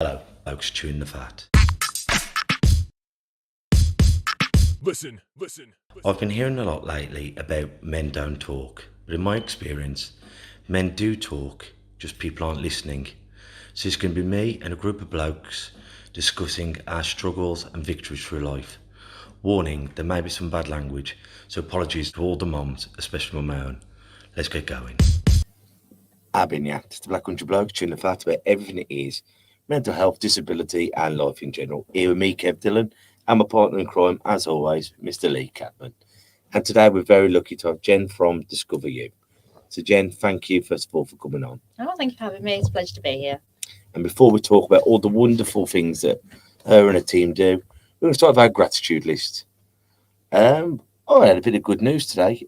Hello, folks, chewing the fat. Listen. I've been hearing a lot lately about men don't talk, but in my experience, men do talk, just people aren't listening. So it's going to be me and a group of blokes discussing our struggles and victories through life. Warning, there may be some bad language, so apologies to all the moms, especially my own. Let's get going. I've been it's the Black Country Blokes, chewing the fat about everything it is mental health, disability, and life in general. Here with me, Kev Dillon, and my partner in crime, as always, Mr. Lee Catman. And today we're very lucky to have Jen from Discover You. So, Jen, thank you, first of all, for coming on. Oh, thank you for having me. It's a pleasure to be here. And before we talk about all the wonderful things that her and her team do, we're going to start with our gratitude list. I had a bit of good news today.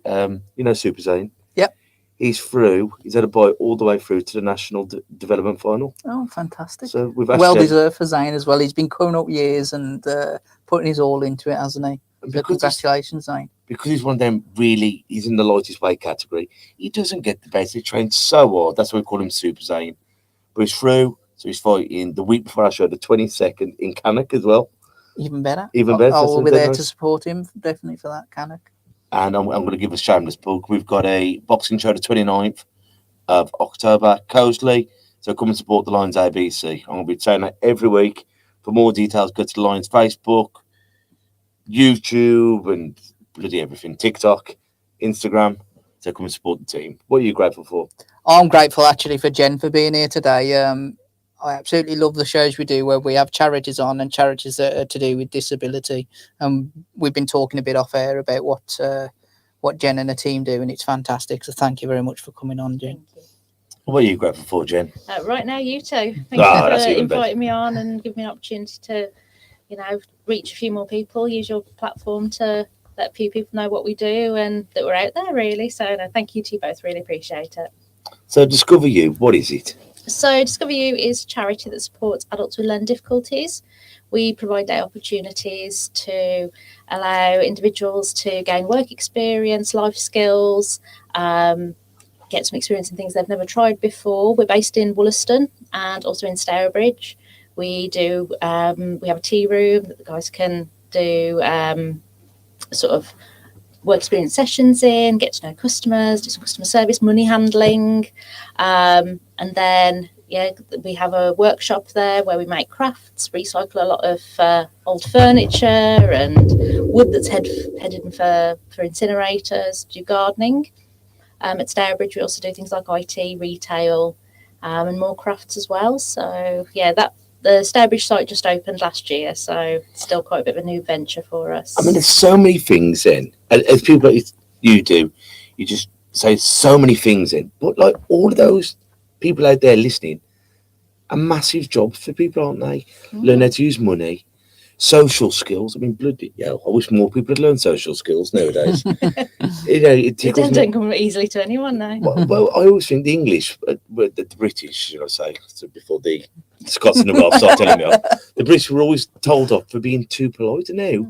Super Zane. Yep. He's through. He's had a bye all the way through to the National Development Final. Oh, fantastic. So we've well deserved for Zane as well. He's been coming up years and putting his all into it, hasn't he? So congratulations, Zane. Because he's one of them really, he's in the lightest weight category. He doesn't get the best. He trains so hard. That's why we call him Super Zane. But he's through. So he's fighting the week before our show, the 22nd in Cannock as well. Even better. Even better. I will be there to support him, definitely, for that Cannock. And I'm going to give a shameless plug. We've got a boxing show the 29th of October, Cosley. So come and support the Lions ABC. I'm going to be saying that every week. For more details, go to the Lions Facebook, YouTube, and bloody everything. TikTok, Instagram. So come and support the team. What are you grateful for? I'm grateful, actually, for Jen for being here today. I absolutely love the shows we do where we have charities on and charities that are to do with disability. And we've been talking a bit off air about what Jen and her team do, and it's fantastic. So thank you very much for coming on, Jen. What are you grateful for, Jen? Right now, you two. Thank you for inviting me on and giving me an opportunity to, reach a few more people, use your platform to let a few people know what we do and that we're out there, really. So thank you to you both. Really appreciate it. So Discover You, what is it? So Discover You is a charity that supports adults with learning difficulties. We provide day opportunities to allow individuals to gain work experience, life skills, get some experience in things they've never tried before. We're based in Wollaston and also in Stourbridge. We have a tea room that the guys can do sort of work experience sessions in, get to know customers, do some customer service, money handling. And then, we have a workshop there where we make crafts, recycle a lot of old furniture and wood that's headed for incinerators, do gardening. At Stourbridge, we also do things like IT, retail, and more crafts as well. So, the Stourbridge site just opened last year, so it's still quite a bit of a new venture for us. I mean, there's so many things in. As people like you do, you just say so many things in. But like all of those people out there listening, a massive job for people, aren't they? Learn how to use money, social skills. I mean, bloody hell, I wish more people had learned social skills nowadays. It don't come easily to anyone now. Well, I always think the English, the British, should I say, so before the Scots and the Welsh start telling me off, the British were always told off for being too polite. And now,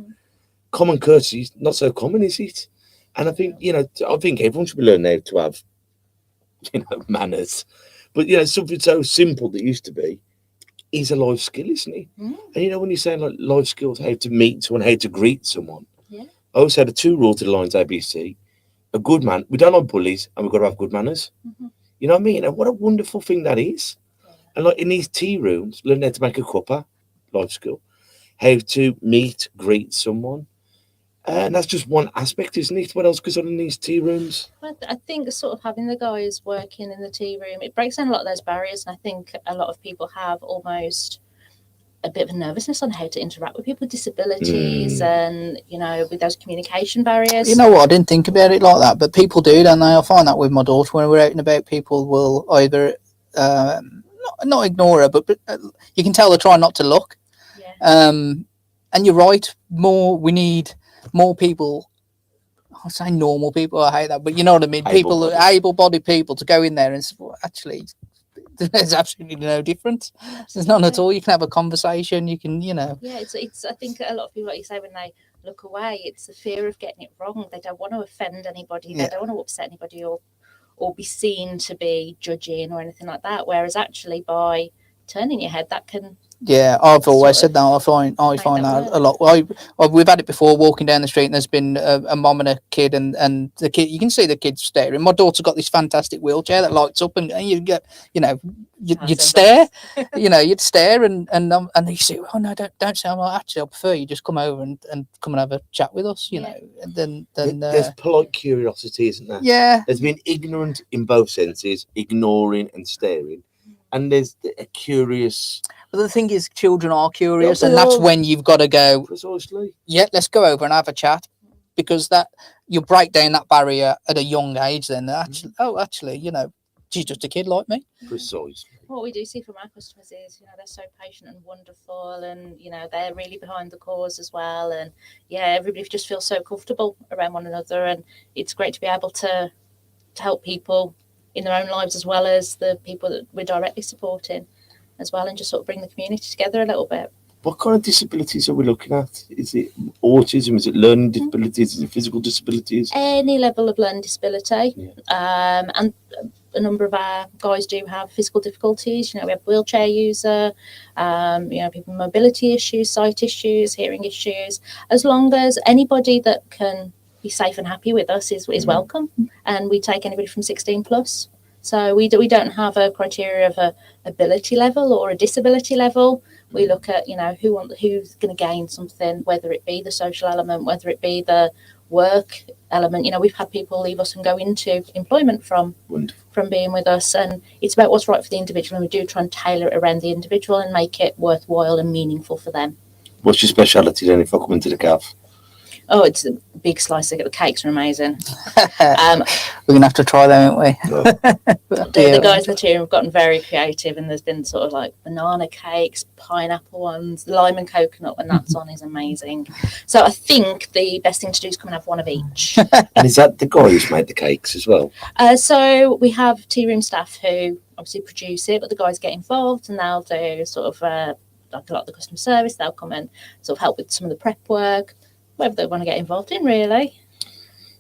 common courtesy is not so common, is it? And I think, I think everyone should be learning how to have, manners. But, something so simple that used to be is a life skill, isn't it? And, when you're saying like life skills, how to meet someone, how to greet someone. Yeah. I always had 2 rules to the Lions ABC. A good man, we don't like bullies, and we've got to have good manners. You know what I mean? And what a wonderful thing that is. And like in these tea rooms, learn how to make a cuppa, life skill, how to meet, greet someone. And that's just one aspect, isn't it? What else goes on in these tea rooms? Well, I think sort of having the guys working in the tea room, it breaks down a lot of those barriers. And I think a lot of people have almost a bit of a nervousness on how to interact with people with disabilities and, with those communication barriers. You know what? I didn't think about it like that, but people do, don't they? I find that with my daughter when we're out and about, people will either not ignore her, but you can tell they're trying not to look. Yeah. And you're right. We need more people. I say normal people. I hate that, but you know what I mean. Able-bodied people to go in there and say, well, actually, there's absolutely no difference. There's none at all. You can have a conversation. You can, Yeah, it's. I think a lot of people, like you say, when they look away, it's the fear of getting it wrong. They don't want to offend anybody. They don't want to upset anybody or be seen to be judging or anything like that. Whereas actually, by turning your head, that can Yeah, I've always sort said that. I make find that that a lot. We've had it before. Walking down the street, and there's been a mum and a kid, and the kid. You can see the kid staring. My daughter got this fantastic wheelchair that lights up, and you get, you'd stare, you'd stare, and you say, oh no, don't say. I'm like, actually, I prefer you just come over and come and have a chat with us. You know, and then there's polite curiosity, isn't there? Yeah, there's been ignorant in both senses, ignoring and staring, and there's a curious. but the thing is, children are curious, Yeah, and that's when you've got to go. Precisely. Yeah, let's go over and have a chat, because that you break down that barrier at a young age. Then actually, she's just a kid like me. Precisely. What we do see from our customers is, they're so patient and wonderful, and they're really behind the cause as well, and everybody just feels so comfortable around one another, and it's great to be able to help people in their own lives as well as the people that we're directly supporting as well, and just sort of bring the community together a little bit. What kind of disabilities are we looking at? Is it autism? Is it learning disabilities? Is it physical disabilities? Any level of learning disability. Yeah. And a number of our guys do have physical difficulties. We have wheelchair user, people with mobility issues, sight issues, hearing issues. As long as anybody that can be safe and happy with us is welcome, and we take anybody from 16 plus. So we don't have a criteria of a ability level or a disability level. We look at who's going to gain something, whether it be the social element, whether it be the work element. We've had people leave us and go into employment from being with us, and it's about what's right for the individual, and we do try and tailor it around the individual and make it worthwhile and meaningful for them. What's your speciality then if I come into the cafe? Oh, it's a big slice. The cakes are amazing. We're gonna have to try them, aren't we? The guys in the team have gotten very creative, and there's been sort of like banana cakes, pineapple ones, lime and coconut when that's on is amazing. So I think the best thing to do is come and have one of each. And is that the guy who's made the cakes as well? So we have tea room staff who obviously produce it, but the guys get involved and they'll do sort of like a lot of the customer service. They'll come and sort of help with some of the prep work, whatever they want to get involved in, really.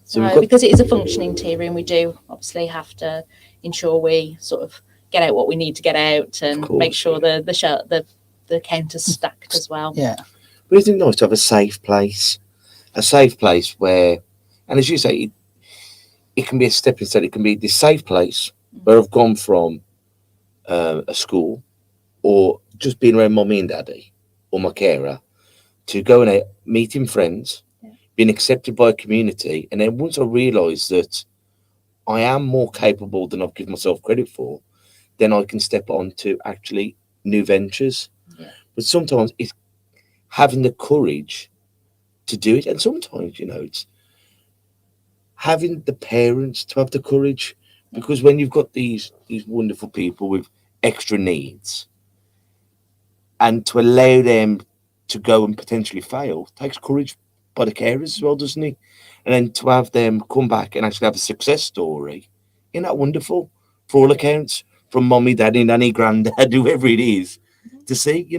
So because it is a functioning tea room, we do obviously have to ensure we sort of get out what we need to get out and make sure the counter's stacked as well. Yeah. But isn't it nice to have a safe place where, and as you say, it can be a stepping stone. It can be this safe place where I've gone from a school or just being around mommy and daddy or my carer to going out, meeting friends, being accepted by a community. And then once I realise that I am more capable than I've given myself credit for, then I can step on to actually new ventures. Yeah. But sometimes it's having the courage to do it. And sometimes, it's having the parents to have the courage, because when you've got these wonderful people with extra needs, and to allow them to go and potentially fail takes courage by the carers as well, doesn't it? And then to have them come back and actually have a success story, isn't that wonderful? For all accounts, from mommy, daddy, nanny, granddad, whoever it is, to see,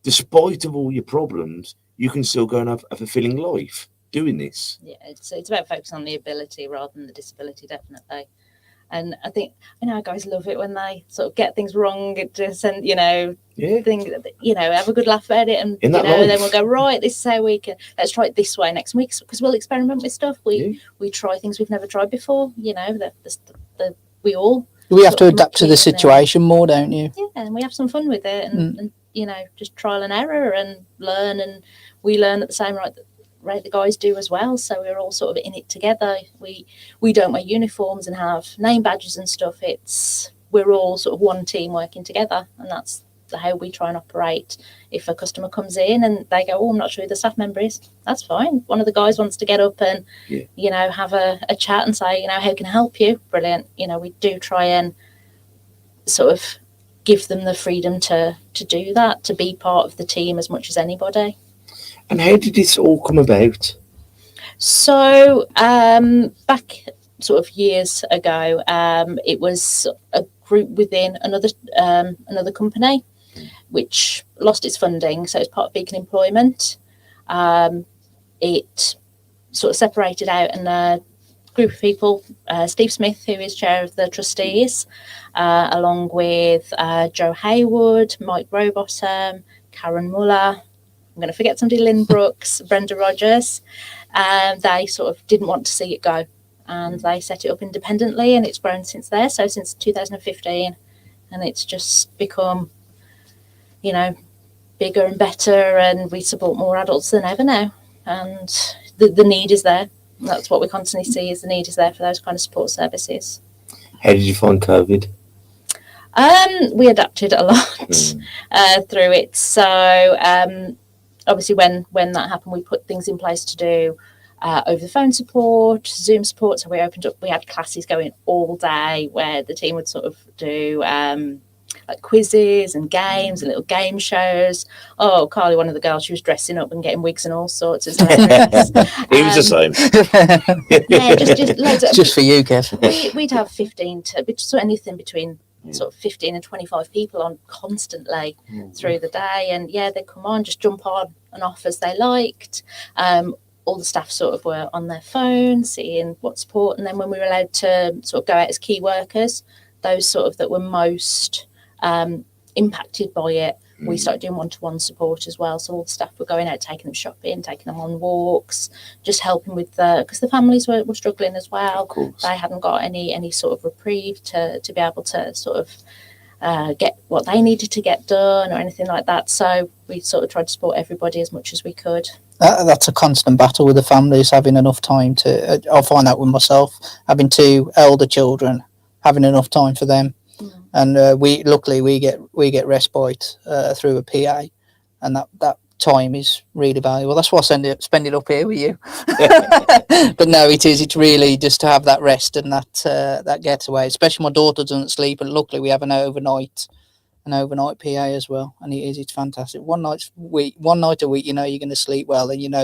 despite of all your problems, you can still go and have a fulfilling life doing this. Yeah, it's about focusing on the ability rather than the disability, definitely. And I think our guys love it when they sort of get things wrong. It just have a good laugh about it, and and then we'll go, right, this is how we can. Let's try it this way next week, because we'll experiment with stuff. We try things we've never tried before. We have to adapt to the situation more, don't you? Yeah, and we have some fun with it, and just trial and error and learn, and we learn at the same rate the guys do as well. So we're all sort of in it together. We don't wear uniforms and have name badges and stuff. We're all sort of one team working together, and that's how we try and operate. If a customer comes in and they go, oh, I'm not sure who the staff member is, that's fine. One of the guys wants to get up and have a chat and say, how can I help you? Brilliant. We do try and sort of give them the freedom to do that, to be part of the team as much as anybody. And how did this all come about? So back sort of years ago, it was a group within another company which lost its funding. So it's part of Beacon Employment. It sort of separated out, and a group of people, Steve Smith, who is chair of the trustees, along with Joe Haywood, Mike Rowbottom, Karen Muller. I'm going to forget somebody, Lynn Brooks, Brenda Rogers. They sort of didn't want to see it go, and they set it up independently, and it's grown since there. So since 2015, and it's just become, you know, bigger and better, and we support more adults than ever now, and the need is there. That's what we constantly see, is the need is there for those kind of support services. How did you find COVID? We adapted a lot through it. So obviously when that happened, we put things in place to do over the phone support, Zoom support. So we had classes going all day where the team would sort of do like quizzes and games and little game shows. Oh, Carly, one of the girls, she was dressing up and getting wigs and all sorts. It was hilarious. He was the same. Yeah, just loads of, Just for you, Kev. we'd have 15 to so anything between sort of 15 and 25 people on constantly through the day, and they'd come on, just jump on and off as they liked. All the staff sort of were on their phones seeing what support, and then when we were allowed to sort of go out as key workers, those sort of that were most impacted by it, we started doing one-to-one support as well. So all the staff were going out, taking them shopping, taking them on walks, just helping with because the families were struggling as well. Of course. They hadn't got any sort of reprieve to be able to sort of get what they needed to get done or anything like that. So we sort of tried to support everybody as much as we could. That's a constant battle with the families, having enough time to. I find that with myself, having 2 elder children, having enough time for them. And we get respite through a PA, and that time is really valuable. That's why I spend it up here with you. But no, it's really just to have that rest and that getaway. Especially my daughter doesn't sleep, and luckily we have an overnight PA as well, and it's fantastic. One night a week, you know you're going to sleep well, and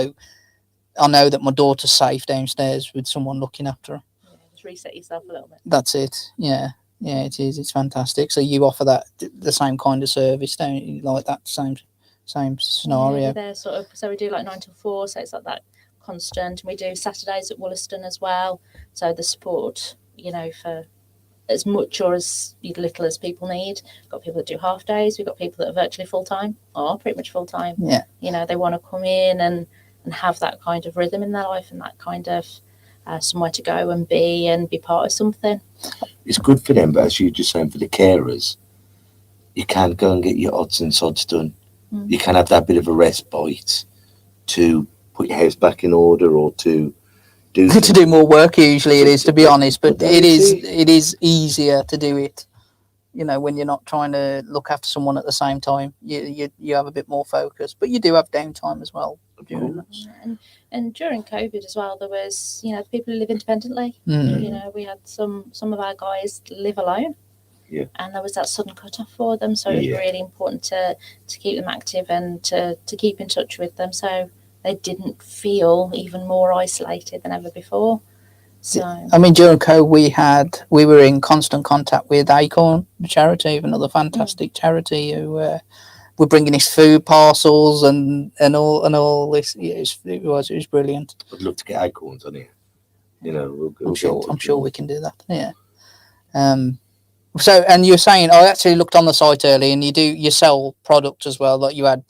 I know that my daughter's safe downstairs with someone looking after her. Yeah, just reset yourself a little bit. That's it. Yeah. Yeah, it is. It's fantastic. So you offer the same kind of service, don't you? Like that same scenario. Yeah, they're sort of, so we do like 9 till 4, so it's like that constant. And we do Saturdays at Wollaston as well. So the support, for as much or as little as people need. We've got people that do half days. We've got people that are virtually full time or pretty much full time. Yeah. They want to come in and have that kind of rhythm in their life and that kind of somewhere to go and be part of something. It's good for them, but as you were just saying, for the carers, you can go and get your odds and sods done. You can have that bit of a respite to put your house back in order or to do to do more work. Usually it is, to be honest, but it is easier to do it. When you're not trying to look after someone at the same time, you have a bit more focus, but you do have downtime as well. And during COVID as well, there was, people who live independently. We had some of our guys live alone. Yeah. And there was that sudden cut off for them. So it was really important to keep them active and to keep in touch with them so they didn't feel even more isolated than ever before. So I mean, during COVID, we were in constant contact with Acorn, the charity, another fantastic charity who were bringing us food parcels and all this. Yeah, it was brilliant. I'd love to get Acorns on here. We'll I'm sure we can do that. Yeah. So, and you're saying, I actually looked on the site earlier, and you sell product as well. Like you had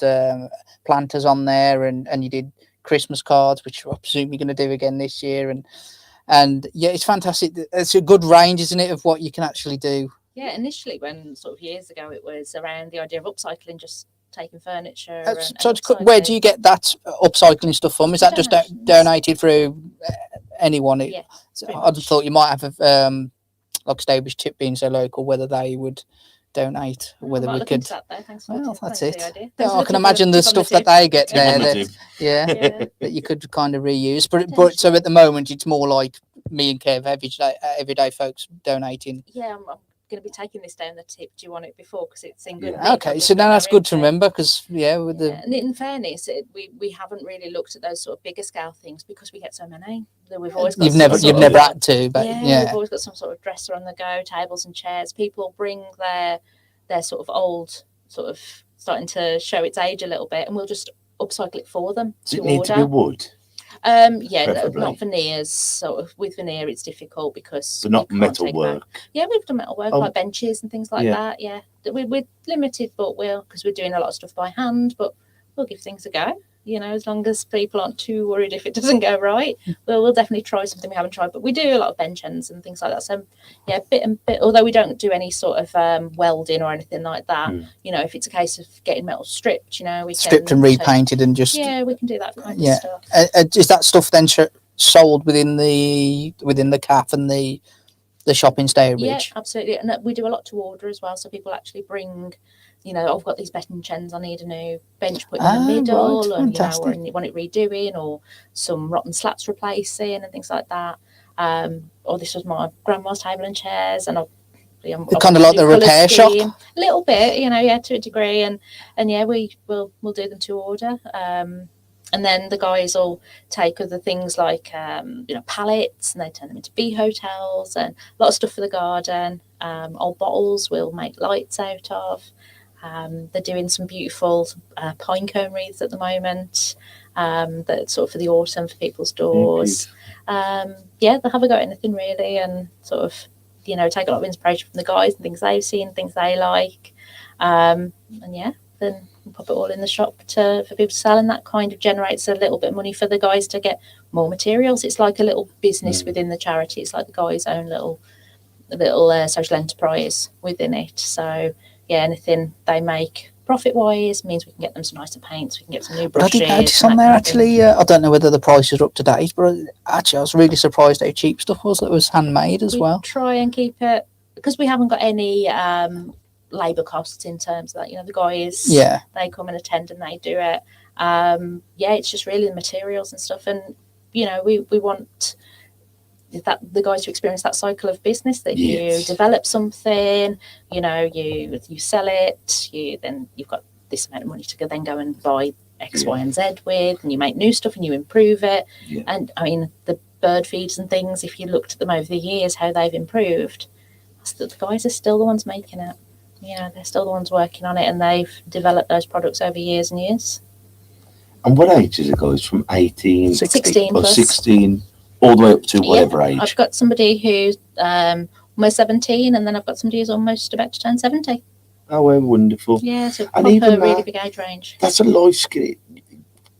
planters on there, and you did Christmas cards, which I presume you're going to do again this year, and yeah, it's fantastic. It's a good range, isn't it, of what you can actually do? Yeah, initially when sort of years ago it was around the idea of upcycling, just taking furniture. Where do you get that upcycling stuff from? Is that just donated through anyone? Yeah, I thought you might have like Stourbridge Tip being so local, whether they would donate, or whether we could. That's it. I can imagine the stuff that they get there. That you could kind of reuse. But so at the moment, it's more like me and Kev, everyday folks donating. Yeah, I'm going to be taking this down the tip. Do you want it before? Because it's in good. Okay, so now that's good to remember because and in fairness, we haven't really looked at those sort of bigger scale things because we get so many. We've always got you've never had to, but we've always got some sort of dresser on the go, tables and chairs. People bring their sort of old, sort of starting to show its age a little bit, and we'll just upcycle it for them. Does it need to be wood? Yeah, Preferably. not veneers. So with veneer, it's difficult because But not you can't metal take work. back. Yeah, we've done metal work Oh. like benches and things like Yeah. that. Yeah, we're limited, but because we're doing a lot of stuff by hand, but we'll give things a go. You know, as long as people aren't too worried if it doesn't go right, we'll definitely try something we haven't tried. But we do a lot of bench ends and things like that. So yeah, bit and bit. Although we don't do any sort of welding or anything like that. You know, if it's a case of getting metal stripped, you know, we Stripped can and repainted and just we can do that kind Yeah. of stuff. Is that stuff then sold within the CAF and the shop in Stourbridge? Yeah, absolutely. And we do a lot to order as well. So people actually bring, you know, I've got these bench ends, I need a new bench put in the middle, right, and you know, fantastic. or you want it redoing, or some rotten slats replacing and things like that. Or this was my grandma's table and chairs, and I'm Kind of like the repair shop? A little bit, you know, yeah, to a degree, and yeah, we'll do them to order. And then the guys will take other things like, you know, pallets, and they turn them into bee hotels and a lot of stuff for the garden. Old bottles we'll make lights out of. They're doing some beautiful pine cone wreaths at the moment, that sort of for the autumn for people's doors. Yeah, they'll have a go at anything really, and sort of, you know, take a lot of inspiration from the guys and things they've seen, things they like. And yeah, then we'll pop it all in the shop for people to sell, and that kind of generates a little bit of money for the guys to get more materials. It's like a little business within the charity. It's like the guys' own little social enterprise within it. So yeah, anything they make profit wise means we can get them some nicer paints, we can get some new brushes. I did notice on there actually, I don't know whether the prices are up to date, but actually I was really surprised how cheap stuff was that was handmade as well. Try and keep it, because we haven't got any labour costs in terms of that. You know, the guys, they come and attend and they do it. Yeah, it's just really the materials and stuff, and you know, we want that the guys to experience that cycle of business, that you develop something, you know, you sell it, you've got this amount of money to then go and buy X, Y, and Z with, and you make new stuff and you improve it. And I mean, the bird feeds and things, if you looked at them over the years, how they've improved, the guys are still the ones making it. You know, they're still the ones working on it, and they've developed those products over years and years. And what age is it, guys? From 18? 16 or plus. 16, all the way up to whatever age? I've got somebody who's almost 17, and then I've got somebody who's almost about to turn 70. Oh, well, wonderful. Yeah, so And proper, even really big age range. That's a life skill.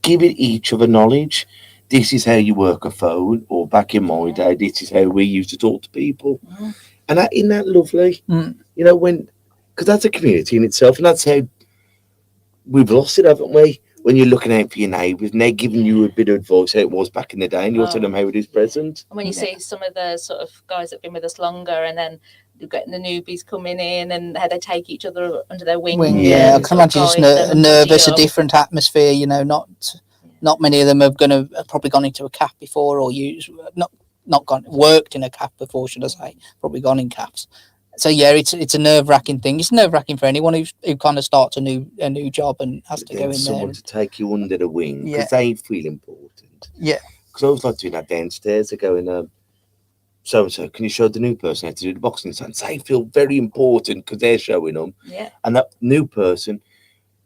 Giving each other knowledge. This is how you work a phone, or back in my day, this is how we used to talk to people. And isn't that lovely? You know, because that's a community in itself, and that's how we've lost it, haven't we? When you're looking out for your neighbours and they're giving you a bit of advice how it was back in the day, and you're telling them how it is present. And when you see some of the sort of guys that have been with us longer, and then you're getting the newbies coming in, and how they take each other under their wing. I can imagine it's nervous, a different atmosphere. You know, not many of them have probably gone into a CAF before, or worked in a CAF before, should I say? Probably gone in CAFs. So yeah, it's a nerve-wracking thing. It's nerve-wracking for anyone who kind of starts a new job and has to go in someone there. to take you under the wing, because they feel important. Yeah. Because I always like doing that downstairs. They're going, so-and-so, can you show the new person how to do the boxing stand? They feel very important because they're showing them. Yeah. And that new person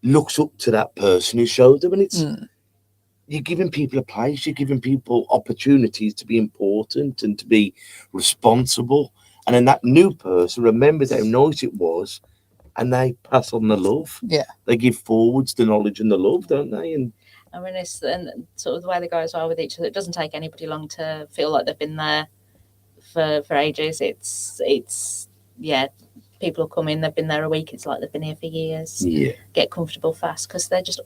looks up to that person who showed them, and it's you're giving people a place, you're giving people opportunities to be important and to be responsible. And then that new person remembers how nice it was, and they pass on the love. Yeah. They give forwards the knowledge and the love, don't they? And I mean, it's and sort of the way the guys are with each other. It doesn't take anybody long to feel like they've been there for ages. It's people will come in, they've been there a week, it's like they've been here for years. Get comfortable fast, because they're just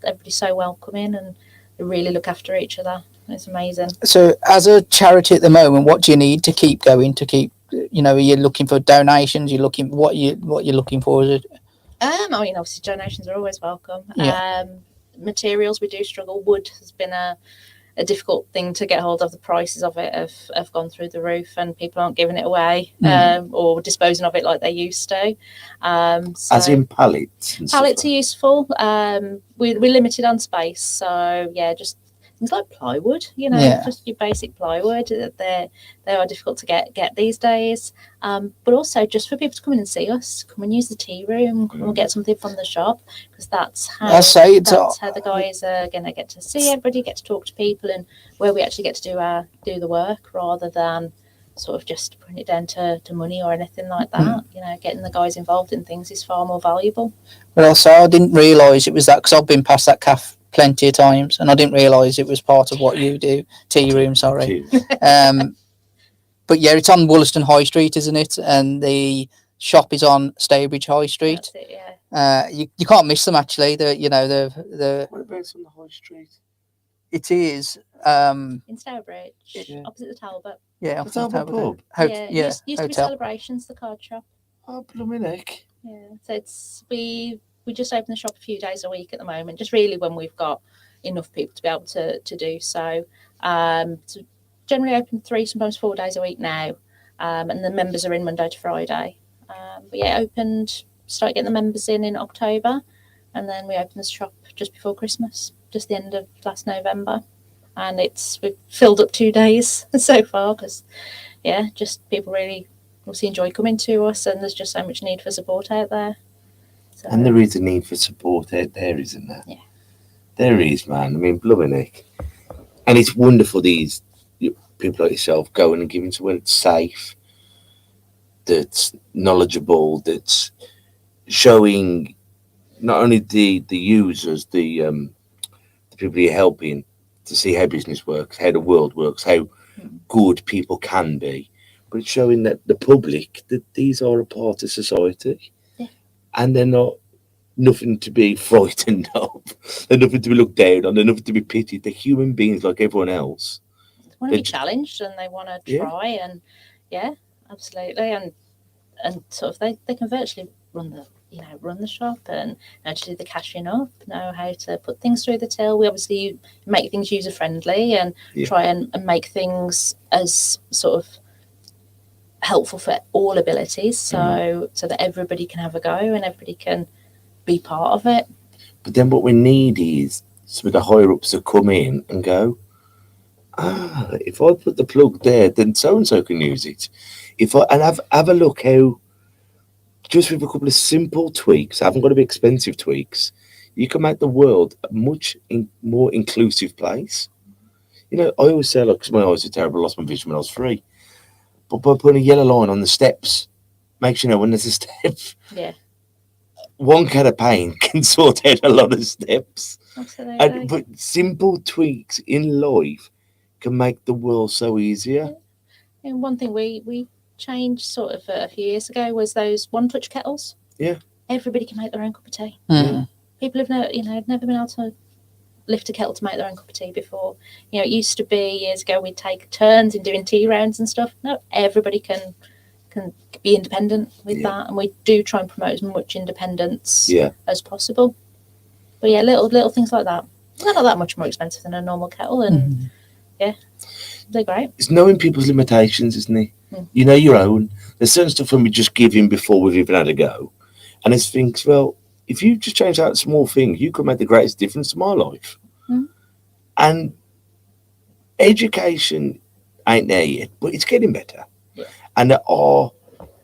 everybody's so welcoming, and they really look after each other. It's amazing. So as a charity at the moment, what do you need to keep going, to keep, you know, are you looking for donations? What you're looking for? Is it? I mean, obviously donations are always welcome. Materials, we do struggle. Wood has been a difficult thing to get hold of. The prices of it have gone through the roof, and people aren't giving it away or disposing of it like they used to. As in pallets? Pallets are useful. We're limited on space, so yeah, just things like plywood, Yeah. just your basic plywood. They are difficult to get these days. But also just for people to come in and see us, come and use the tea room, come and get something from the shop, because that's how the guys are going to get to see everybody, get to talk to people, and where we actually get to do the work rather than sort of just putting it down to money or anything like that. Getting the guys involved in things is far more valuable. But also, I didn't realise it was that, because I've been past that cafe plenty of times, and I didn't realise it was part of what you do. Tea room, sorry. But yeah, it's on Wollaston High Street, isn't it? And the shop is on Stourbridge High Street. That's it, yeah. You can't miss them, actually. The Whereabouts on the High Street? it is In Stourbridge, Yeah. opposite the Talbot. yeah, The Talbot pub? Used to be hotel. Celebrations, the card shop. Oh, blooming heck. Yeah, so we just open the shop a few days a week at the moment, just really when we've got enough people to be able to do so. So generally open 3, sometimes 4 days a week now, and the members are in Monday to Friday. But yeah, start getting the members in October, and then we open the shop just before Christmas, just the end of last November, and we've filled up 2 days so far, because just people really obviously enjoy coming to us, and there's just so much need for support out there. So, And there is a need for support out there, isn't there? Yeah. There is, man. I mean, blooming heck. And it's wonderful these people like yourself going and giving somewhere that's safe, that's knowledgeable, that's showing not only the users, the people you're helping to see how business works, how the world works, how good people can be, but it's showing that the public that these are a part of society, and they're not nothing to be frightened of. They're nothing to be looked down on. They're nothing to be pitied. They're human beings like everyone else. They want to be challenged, and they want to try, and absolutely, and sort of they can virtually run the shop and actually the cashing up, know how to put things through the till. We obviously make things user friendly and try and make things as sort of helpful for all abilities, so that everybody can have a go and everybody can be part of it. But then what we need is some of the higher ups to come in and go, if I put the plug there, then so and so can use it. Have a look how, just with a couple of simple tweaks, haven't got to be expensive tweaks, you can make the world a much more inclusive place. I always say, because my eyes are terrible, I lost my vision when I was 3. But by putting a yellow line on the steps, makes you know when there's a step. Yeah. One can of paint can sort out a lot of steps. Absolutely. But simple tweaks in life can make the world so easier. And one thing we changed sort of a few years ago was those one-touch kettles. Yeah. Everybody can make their own cup of tea. People have never been able to lift a kettle to make their own cup of tea before. It used to be years ago we'd take turns in doing tea rounds and stuff. No, everybody can be independent with that, and we do try and promote as much independence as possible. But little things like that. They're not that much more expensive than a normal kettle, and they're great. It's knowing people's limitations, isn't it? You know your own. There's certain stuff when we just give in before we've even had a go, and it's things. Well, if you just change out a small thing, you could make the greatest difference to my life. And education ain't there yet, but it's getting better. And there are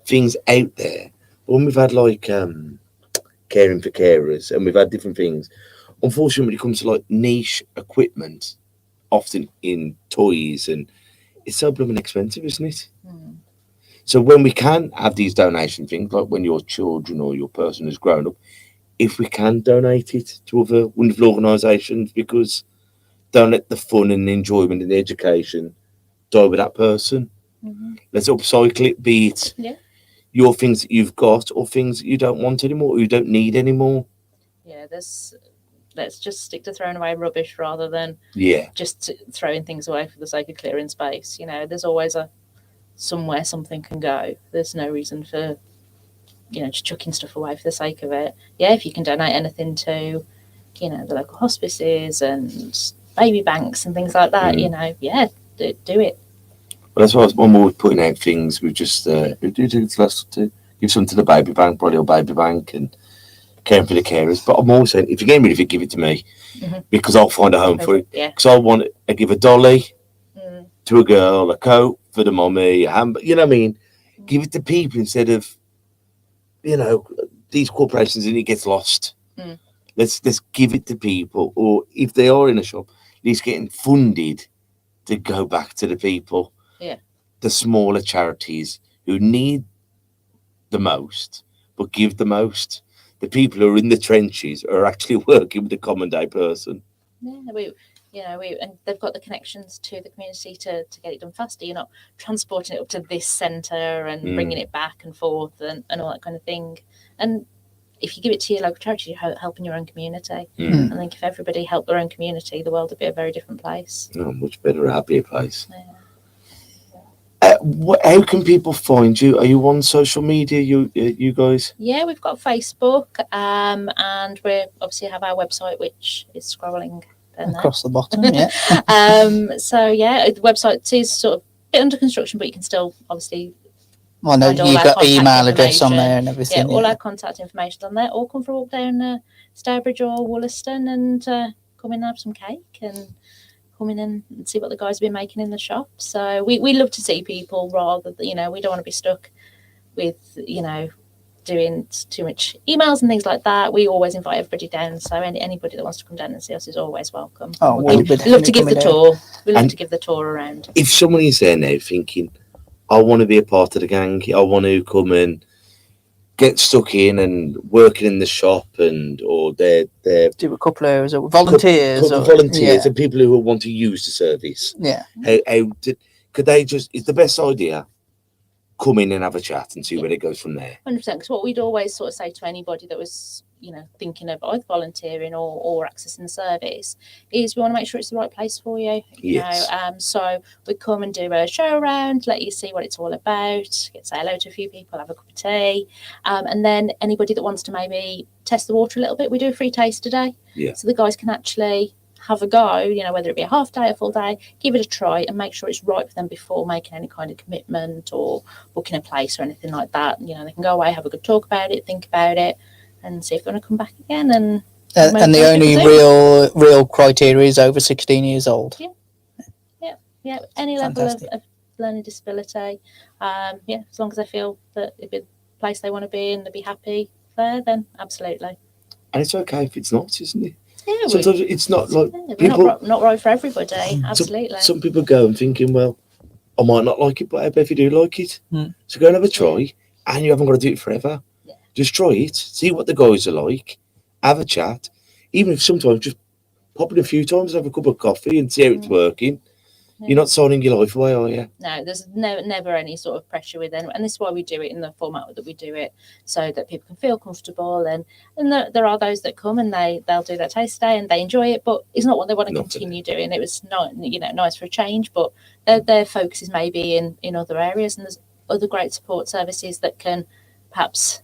things out there. When we've had like caring for carers, and we've had different things, unfortunately when it comes to like niche equipment, often in toys, and it's so blooming expensive, isn't it? So when we can have these donation things, like when your children or your person has grown up, if we can donate it to other wonderful organisations, because don't let the fun and the enjoyment and the education die with that person. Let's upcycle it, be it your things that you've got or things that you don't want anymore or you don't need anymore. Let's just stick to throwing away rubbish rather than just throwing things away for the sake of clearing space. There's always somewhere something can go. There's no reason for just chucking stuff away for the sake of it. If you can donate anything to the local hospices and baby banks and things like that, do it. Well, that's why when we're putting out things, we just to give something to the baby bank, probably a baby bank, and caring for the carers. But I'm always saying, if you're getting rid of it, give it to me, because I'll find a home for it. Yeah. Because I give a dolly to a girl, a coat for the mummy, a handbag. You know what I mean? Give it to people instead of, these corporations, and it gets lost. Let's give it to people, or if they are in a shop, at least getting funded to go back to the people. Yeah. The smaller charities who need the most, but give the most. The people who are in the trenches are actually working with the common day person. Yeah, and they've got the connections to the community to get it done faster. You're not transporting it up to this centre and bringing it back and forth and all that kind of thing. And if you give it to your local charity, you're helping your own community. I think if everybody helped their own community, the world would be a very different place. Oh, much better, a happier place. How can people find you? Are you on social media, you guys? Yeah, we've got Facebook, and we obviously have our website, which is scrolling down there. Across the bottom, yeah. So yeah, the website is sort of a bit under construction, but you can still obviously. I know find all you've our got contact email address on information. there and everything. Yeah, all our contact information on there. Or come for a walk down Stourbridge or Wollaston and come in and have some cake and come in and see what the guys have been making in the shop. So we love to see people rather than, we don't want to be stuck with, doing too much emails and things like that. We always invite everybody down. So anybody that wants to come down and see us is always welcome. Oh, we love to give the tour. We love to give the tour around. If someone is there now thinking, I want to be a part of the gang, I want to come and get stuck in and working in the shop, or they're do a couple of hours, or volunteers, and people who want to use the service. Yeah. Could they just? It's the best idea. Come in and have a chat and see where it goes from there. 100%. Because what we'd always sort of say to anybody that was, thinking of either volunteering or accessing the service is we want to make sure it's the right place for you. Yes. So we come and do a show around, let you see what it's all about, get to say hello to a few people, have a cup of tea, and then anybody that wants to maybe test the water a little bit, we do a free taster day. Yeah. So the guys can actually have a go, whether it be a half day, a full day, give it a try and make sure it's right for them before making any kind of commitment or booking a place or anything like that. They can go away, have a good talk about it, think about it, and see if they want to come back again. And the only real criteria is over 16 years old. Yeah. Any level of learning disability. As long as they feel that it'd be the place they want to be and they'd be happy there, then absolutely. And it's okay if it's not, isn't it? Yeah, sometimes it's not like people. Not right for everybody. Absolutely. Some people go and thinking, well, I might not like it, but I bet if you do like it, so go and have a try, and you haven't got to do it forever. Yeah. Just try it, see what the guys are like, have a chat, even if sometimes just pop in a few times, have a cup of coffee, and see how it's working. Yeah. You're not signing your life away, are you? No, there's never any sort of pressure with them, and this is why we do it in the format that we do it, so that people can feel comfortable. And there are those that come and they'll do their taste day and they enjoy it, but it's not what they want to continue doing. It was not nice for a change, but their focus is maybe in other areas, and there's other great support services that can perhaps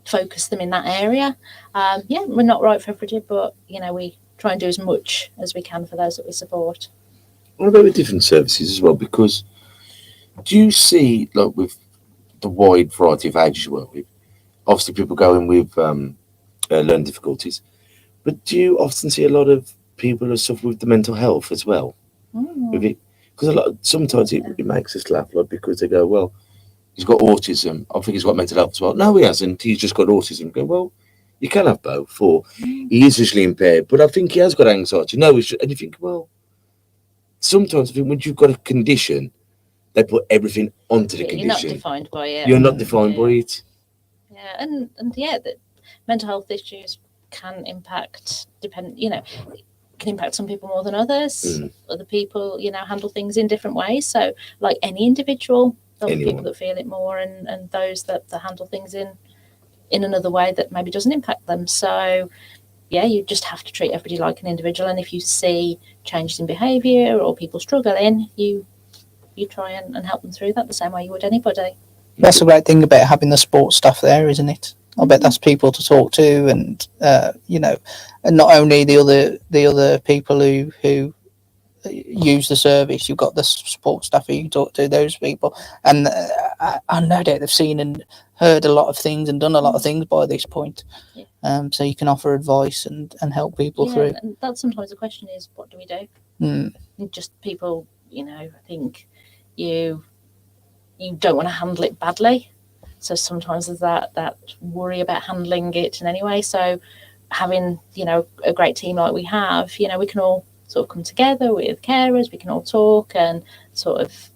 focus them in that area. We're not right for everybody, but we try and do as much as we can for those that we support. What about with different services as well? Because do you see, like with the wide variety of ages you work with, obviously people going with learning difficulties, but do you often see a lot of people who suffer with the mental health as well? With it? Because sometimes it makes us laugh, like, because they go, well, he's got autism. I think he's got mental health as well. No, he hasn't. He's just got autism. Go, well, you can have both, or he is visually impaired, but I think he has got anxiety. No, and you think, well, sometimes I think when you've got a condition, they put everything onto the condition. You're not defined by it. You're not defined by it. Yeah, and the mental health issues can impact can impact some people more than others. Other people, handle things in different ways. So, like any individual, there'll be people that feel it more, and those that handle things in another way that maybe doesn't impact them. So, yeah, you just have to treat everybody like an individual, and if you see changes in behaviour or people struggling, you try and help them through that the same way you would anybody. That's a great thing about having the sports staff there, isn't it? I bet that's people to talk to, and and not only the other people who use the service. You've got the support staff who you talk to, those people, and I no doubt they've seen and heard a lot of things and done a lot of things by this point. Yeah. So you can offer advice and help people through. And that's sometimes the question is, what do we do? Just people, I think you don't want to handle it badly. So sometimes there's that worry about handling it in any way. So having, a great team like we have, we can all sort of come together with carers, we can all talk and sort of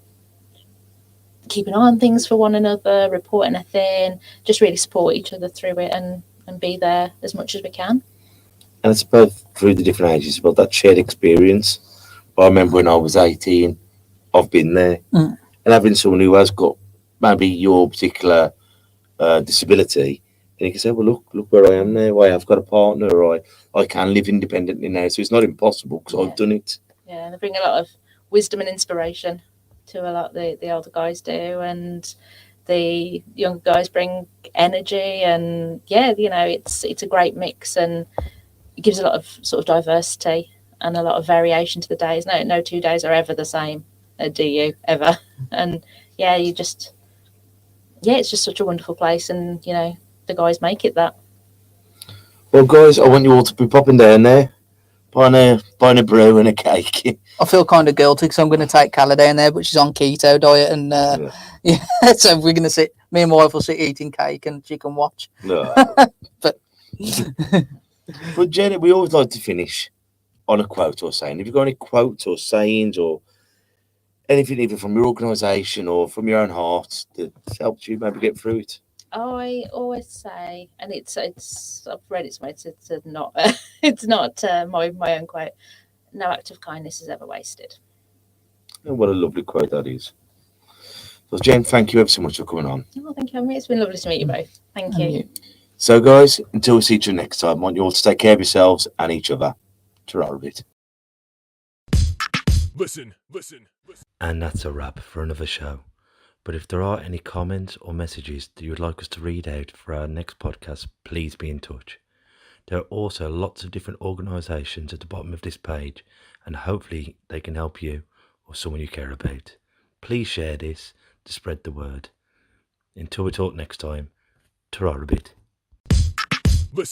keep an eye on things for one another, report anything, just really support each other through it and be there as much as we can. And it's both through the different ages, but that shared experience. But I remember when I was 18, I've been there. And having someone who has got maybe your particular disability, and you can say, well, look where I am now. I have got a partner, or I can live independently now. So it's not impossible because I've done it. Yeah, and they bring a lot of wisdom and inspiration to a lot the older guys do, and the younger guys bring energy, and it's a great mix, and it gives a lot of sort of diversity and a lot of variation to the days. No 2 days are ever the same, do you ever? And it's just such a wonderful place, and the guys make it that. Well, guys, I want you all to be popping down there, buying a brew and a cake. I feel kind of guilty because I'm going to take Calla down there, but she's on keto diet, and so we're going to sit. Me and my wife will sit eating cake, and she can watch. No. But Jenny, we always like to finish on a quote or saying. Have you got any quotes or sayings or anything, either from your organisation or from your own heart, that helped you maybe get through it? I always say, and it's I've read it somewhere. It's not it's not my own quote. No act of kindness is ever wasted. Oh, what a lovely quote that is. So, Jen, thank you ever so much for coming on. Oh, thank you, Henry. It's been lovely to meet you both. Thank you. So, guys, until we see you next time, I want you all to take care of yourselves and each other. Ta-ra a bit. Listen. And that's a wrap for another show. But if there are any comments or messages that you would like us to read out for our next podcast, please be in touch. There are also lots of different organisations at the bottom of this page, and hopefully they can help you or someone you care about. Please share this to spread the word. Until we talk next time, ta-ra a bit. Listen.